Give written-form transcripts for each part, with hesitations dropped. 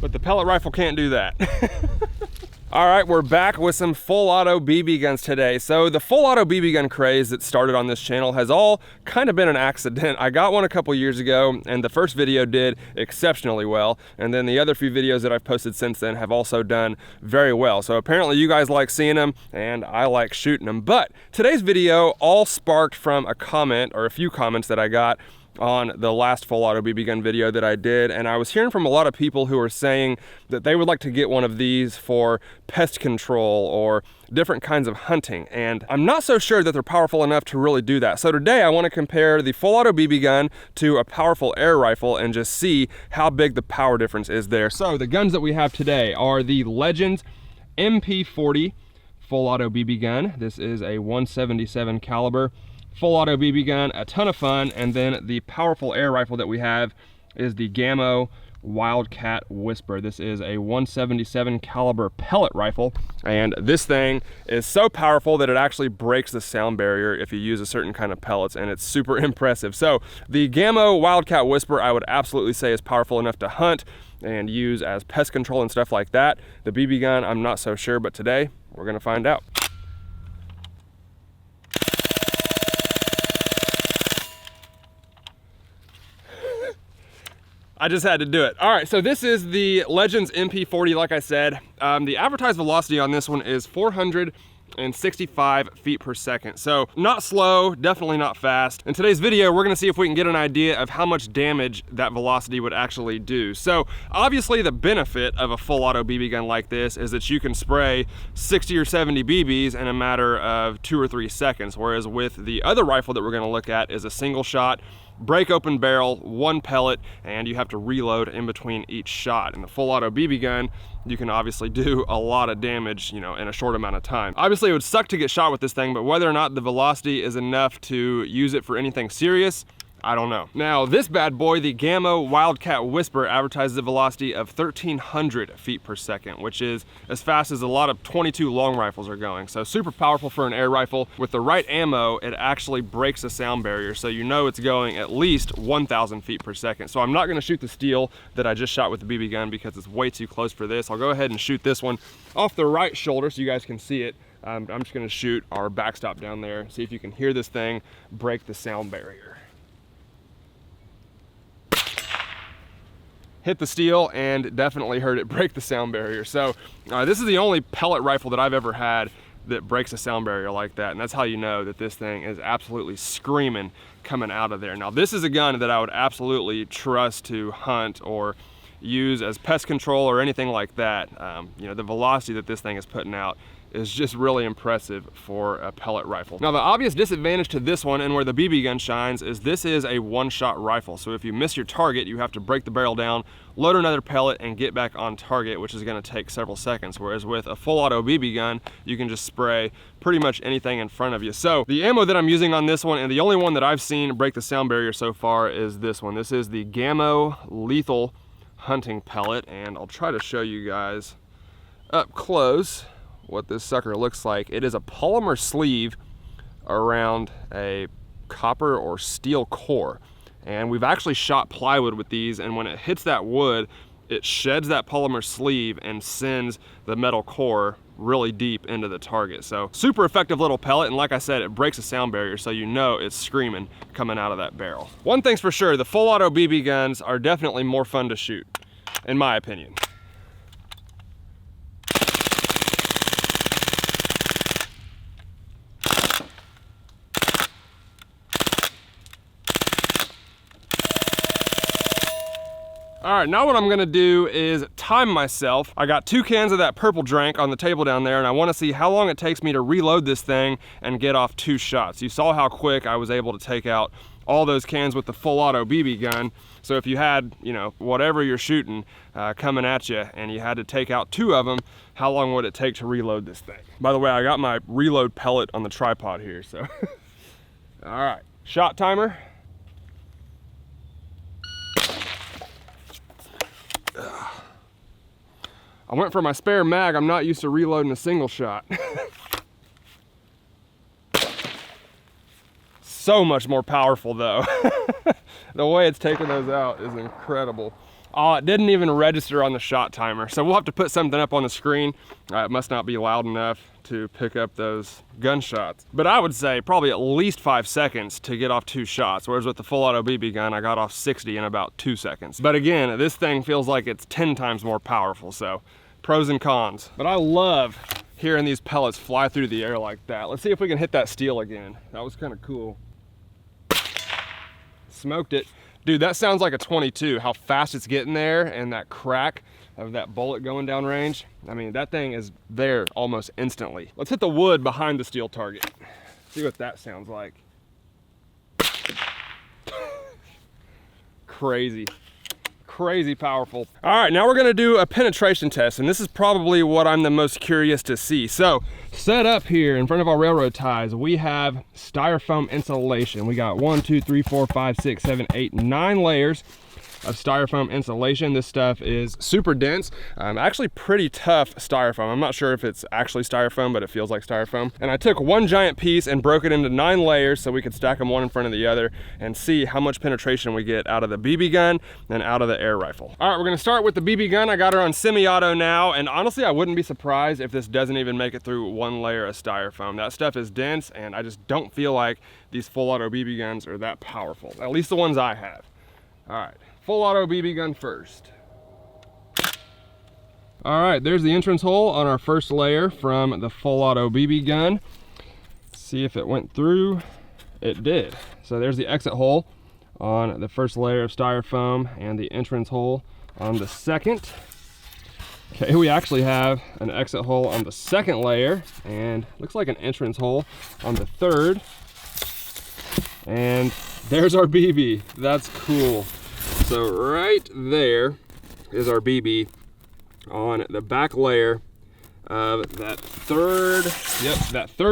but the pellet rifle can't do that. All right, we're back with some full auto BB guns today. So the full auto BB gun craze that started on this channel has all kind of been an accident. I got one a couple years ago and the first video did exceptionally well. And then the other few videos that I've posted since then have also done very well. So apparently you guys like seeing them and I like shooting them. But today's video all sparked from a comment or a few comments that I got on the last full auto BB gun video that I did, and I was hearing from a lot of people who were saying that they would like to get one of these for pest control or different kinds of hunting, and I'm not so sure that they're powerful enough to really do that. So today I want to compare the full auto BB gun to a powerful air rifle and just see how big the power difference is there. So the guns that we have today are the Legends MP40 full auto BB gun. This is a 177 caliber full auto BB gun, a ton of fun. And then the powerful air rifle that we have is the Gammo Wildcat Whisper. This is a 177 caliber pellet rifle, and this thing is so powerful that it actually breaks the sound barrier if you use a certain kind of pellets, and it's super impressive. So the Gammo Wildcat Whisper I would absolutely say is powerful enough to hunt and use as pest control and stuff like that. The BB gun, I'm not so sure, but today we're gonna find out. I just had to do it. All right, so this is the Legends MP40, like I said. The advertised velocity on this one is 465 feet per second. So not slow, definitely not fast. In today's video, we're gonna see if we can get an idea of how much damage that velocity would actually do. So obviously the benefit of a full auto BB gun like this is that you can spray 60 or 70 BBs in a matter of 2 or 3 seconds. Whereas with the other rifle that we're gonna look at is a single shot, break open barrel, 1 pellet, and you have to reload in between each shot. In the full auto BB gun, you can obviously do a lot of damage, in a short amount of time. Obviously it would suck to get shot with this thing, but whether or not the velocity is enough to use it for anything serious, I don't know. Now this bad boy, the Gammo Wildcat Whisper, advertises a velocity of 1,300 feet per second, which is as fast as a lot of 22 long rifles are going. So super powerful for an air rifle. With the right ammo, it actually breaks the sound barrier, so you know it's going at least 1,000 feet per second. So I'm not gonna shoot the steel that I just shot with the BB gun because it's way too close for this. I'll go ahead and shoot this one off the right shoulder so you guys can see it. I'm just gonna shoot our backstop down there, see if you can hear this thing break the sound barrier. Hit the steel and definitely heard it break the sound barrier. So this is the only pellet rifle that I've ever had that breaks a sound barrier like that, and that's how you know that this thing is absolutely screaming coming out of there. Now this is a gun that I would absolutely trust to hunt or use as pest control or anything like that. The velocity that this thing is putting out is just really impressive for a pellet rifle. Now the obvious disadvantage to this one, and where the BB gun shines, is this is a one-shot rifle. So if you miss your target, you have to break the barrel down, load another pellet, and get back on target, which is gonna take several seconds. Whereas with a full auto BB gun, you can just spray pretty much anything in front of you. So the ammo that I'm using on this one, and the only one that I've seen break the sound barrier so far, is this one. This is the Gammo Lethal Hunting Pellet, and I'll try to show you guys up close what this sucker looks like. It is a polymer sleeve around a copper or steel core, and we've actually shot plywood with these, and when it hits that wood, it sheds that polymer sleeve and sends the metal core really deep into the target. So super effective little pellet, and like I said, it breaks a sound barrier, so you know it's screaming coming out of that barrel. One thing's for sure, the full auto BB guns are definitely more fun to shoot, in my opinion. All right, now what I'm gonna do is time myself. I got 2 cans of that purple drink on the table down there, and I wanna see how long it takes me to reload this thing and get off 2 shots. You saw how quick I was able to take out all those cans with the full auto BB gun. So if you had, whatever you're shooting coming at you and you had to take out 2 of them, how long would it take to reload this thing? By the way, I got my reload pellet on the tripod here, so. All right, shot timer. I went for my spare mag. I'm not used to reloading a single shot. So much more powerful though. The way it's taking those out is incredible. Oh, it didn't even register on the shot timer. So we'll have to put something up on the screen. It must not be loud enough to pick up those gunshots. But I would say probably at least 5 seconds to get off 2 shots. Whereas with the full auto BB gun, I got off 60 in about 2 seconds. But again, this thing feels like it's 10 times more powerful. So pros and cons. But I love hearing these pellets fly through the air like that. Let's see if we can hit that steel again. That was kind of cool. Smoked it. Dude, that sounds like a 22, how fast it's getting there, and that crack of that bullet going down range. I mean, that thing is there almost instantly. Let's hit the wood behind the steel target. See what that sounds like. Crazy. Crazy powerful. All right, now we're gonna do a penetration test, and this is probably what I'm the most curious to see. So, set up here in front of our railroad ties, we have styrofoam insulation. We got 1, 2, 3, 4, 5, 6, 7, 8, 9 layers of styrofoam insulation. This stuff is super dense, actually pretty tough styrofoam. I'm not sure if it's actually styrofoam, but it feels like styrofoam. And I took one giant piece and broke it into 9 layers so we could stack them one in front of the other and see how much penetration we get out of the BB gun and out of the air rifle. All right, we're gonna start with the BB gun. I got her on semi-auto now, and honestly, I wouldn't be surprised if this doesn't even make it through 1 layer of styrofoam. That stuff is dense, and I just don't feel like these full auto BB guns are that powerful, at least the ones I have. All right. Full auto BB gun first. All right, there's the entrance hole on our first layer from the full auto BB gun. See if it went through. It did. So there's the exit hole on the first layer of styrofoam and the entrance hole on the second. Okay, we actually have an exit hole on the second layer and looks like an entrance hole on the third. And there's our BB. That's cool. So right there is our BB on the back layer of that third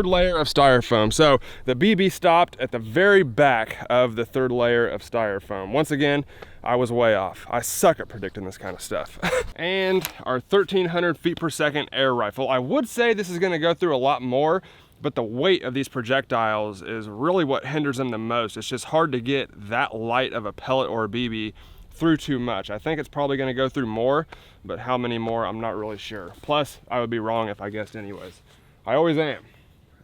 layer of styrofoam. So the BB stopped at the very back of the third layer of styrofoam. Once again, I was way off. I suck at predicting this kind of stuff. And our 1300 feet per second air rifle. I would say this is gonna go through a lot more, but the weight of these projectiles is really what hinders them the most. It's just hard to get that light of a pellet or a BB through too much. I think it's probably gonna go through more, but how many more, I'm not really sure. Plus, I would be wrong if I guessed anyways. I always am.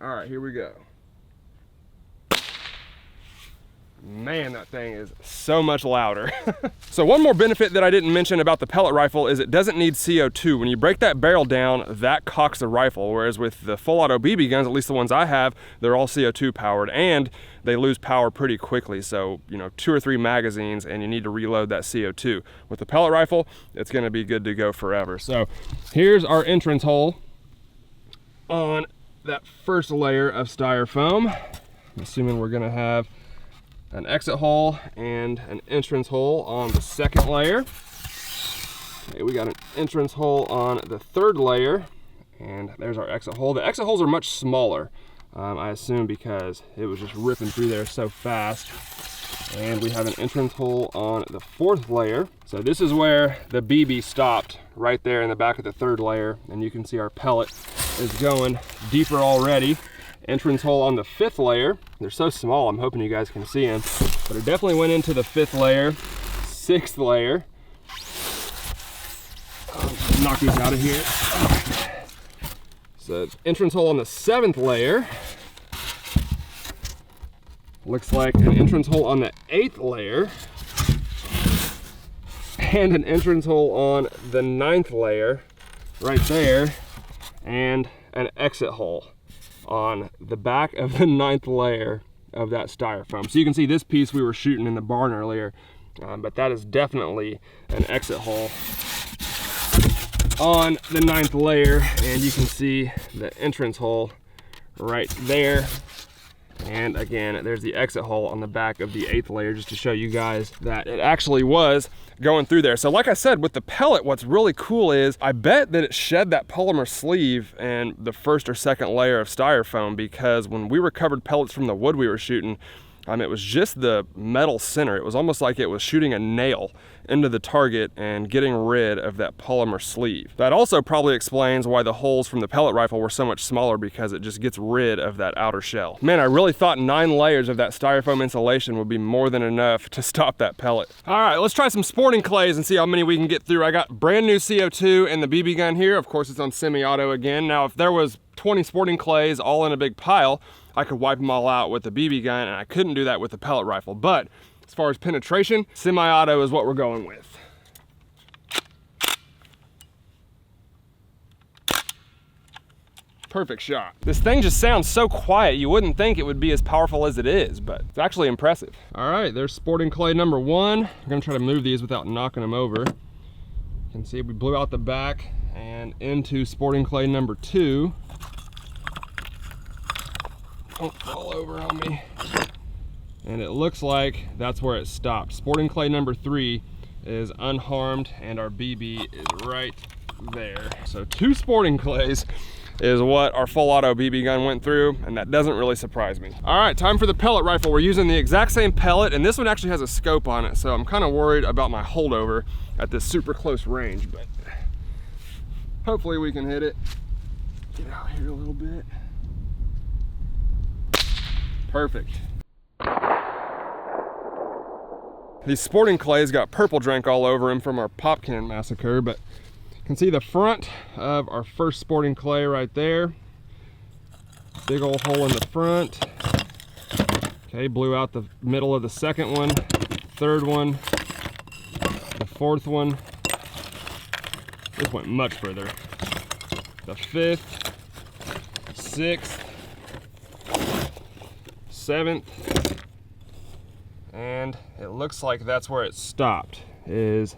All right, here we go. Man, that thing is so much louder. So one more benefit that I didn't mention about the pellet rifle is it doesn't need CO2. When you break that barrel down, that cocks the rifle, whereas with the full auto BB guns, at least the ones I have, they're all CO2 powered and they lose power pretty quickly. So, you know, 2 or 3 magazines and you need to reload that CO2. With the pellet rifle, it's gonna be good to go forever. So here's our entrance hole on that first layer of styrofoam. I'm assuming we're gonna have an exit hole and an entrance hole on the second layer. Okay, we got an entrance hole on the third layer, and there's our exit hole. The exit holes are much smaller, I assume because it was just ripping through there so fast. And we have an entrance hole on the fourth layer. So this is where the BB stopped, right there in the back of the third layer, and you can see our pellet is going deeper already. Entrance hole on the fifth layer. They're so small, I'm hoping you guys can see them, but it definitely went into the fifth layer. Sixth layer. Knock these out of here. So entrance hole on the seventh layer. Looks like an entrance hole on the eighth layer. And an entrance hole on the ninth layer, right there. And an exit hole on the back of the ninth layer of that styrofoam. So you can see this piece we were shooting in the barn earlier, but that is definitely an exit hole on the ninth layer, and you can see the entrance hole right there. And again, there's the exit hole on the back of the eighth layer, just to show you guys that it actually was going through there. So like I said, with the pellet, what's really cool is I bet that it shed that polymer sleeve in the first or second layer of styrofoam, because when we recovered pellets from the wood we were shooting, It was just the metal center. It was almost like it was shooting a nail into the target and getting rid of that polymer sleeve. That also probably explains why the holes from the pellet rifle were so much smaller, because it just gets rid of that outer shell. Man, I really thought 9 layers of that styrofoam insulation would be more than enough to stop that pellet. All right, let's try some sporting clays and see how many we can get through. I got brand new CO2 in the BB gun here. Of course, it's on semi-auto again. Now, if there was 20 sporting clays all in a big pile, I could wipe them all out with the BB gun, and I couldn't do that with the pellet rifle. But as far as penetration, semi-auto is what we're going with. Perfect shot. This thing just sounds so quiet, you wouldn't think it would be as powerful as it is, but it's actually impressive. All right, there's sporting clay number 1. I'm gonna try to move these without knocking them over. You can see we blew out the back and into sporting clay number 2. Don't fall over on me. And it looks like that's where it stopped. Sporting clay number 3 is unharmed, and our BB is right there. So 2 sporting clays is what our full auto BB gun went through, and that doesn't really surprise me. All right, time for the pellet rifle. We're using the exact same pellet, and this one actually has a scope on it, so I'm kind of worried about my holdover at this super close range, but hopefully we can hit it. Get out here a little bit. Perfect. These sporting clays got purple drink all over them from our pop can massacre, but you can see the front of our first sporting clay right there. Big old hole in the front. Okay, blew out the middle of the second one, third one, the fourth one. This went much further. The 5th, 6th, 7th, and it looks like that's where it stopped, is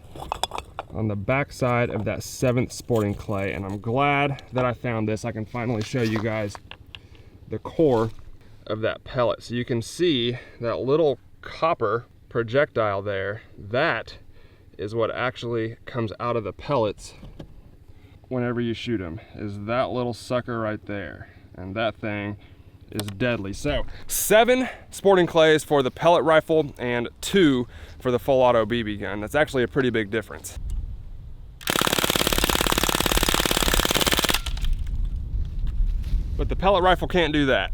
on the back side of that 7th sporting clay. And I'm glad that I found this. I can finally show you guys the core of that pellet. So you can see that little copper projectile there. That is what actually comes out of the pellets whenever you shoot them, is that little sucker right there. And that thing is deadly. So 7 sporting clays for the pellet rifle and 2 for the full auto BB gun. That's actually a pretty big difference. But the pellet rifle can't do that.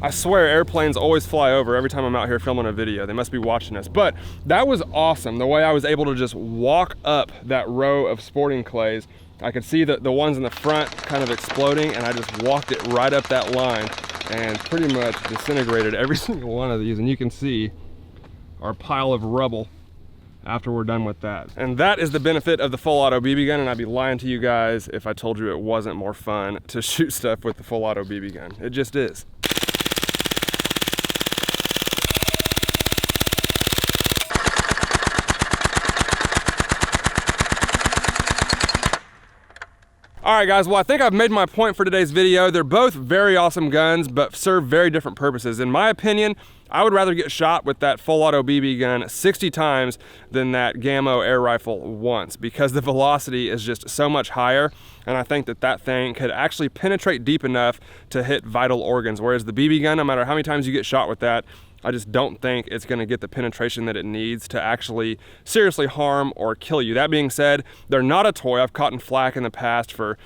I swear airplanes always fly over every time I'm out here filming a video. They must be watching us. But that was awesome, the way I was able to just walk up that row of sporting clays. I could see the ones in the front kind of exploding, and I just walked it right up that line and pretty much disintegrated every single one of these. And you can see our pile of rubble after we're done with that. And that is the benefit of the full auto BB gun, and I'd be lying to you guys if I told you it wasn't more fun to shoot stuff with the full auto BB gun. It just is. All right, guys, well, I think I've made my point for today's video. They're both very awesome guns, but serve very different purposes. In my opinion, I would rather get shot with that full auto BB gun 60 times than that Gammo air rifle once, because the velocity is just so much higher, and I think that that thing could actually penetrate deep enough to hit vital organs, whereas the BB gun, no matter how many times you get shot with that, I just don't think it's gonna get the penetration that it needs to actually seriously harm or kill you. That being said, they're not a toy. I've caught flack in the past for,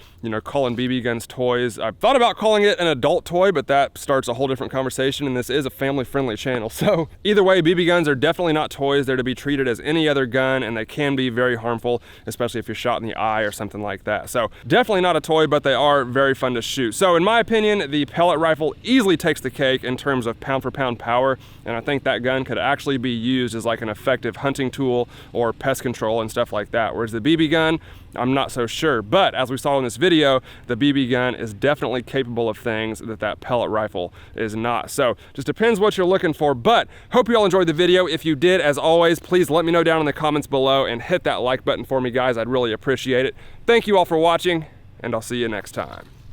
calling BB guns toys. I've thought about calling it an adult toy, but that starts a whole different conversation, and this is a family-friendly channel. So either way, BB guns are definitely not toys. They're to be treated as any other gun, and they can be very harmful, especially if you're shot in the eye or something like that. So definitely not a toy, but they are very fun to shoot. So in my opinion, the pellet rifle easily takes the cake in terms of pound-for-pound power, and I think that gun could actually be used as like an effective hunting tool or pest control and stuff like that. Whereas the BB gun, I'm not so sure. But as we saw in this video, the BB gun is definitely capable of things that that pellet rifle is not. So just depends what you're looking for. But hope you all enjoyed the video. If you did, as always, please let me know down in the comments below and hit that like button for me, guys. I'd really appreciate it. Thank you all for watching, and I'll see you next time.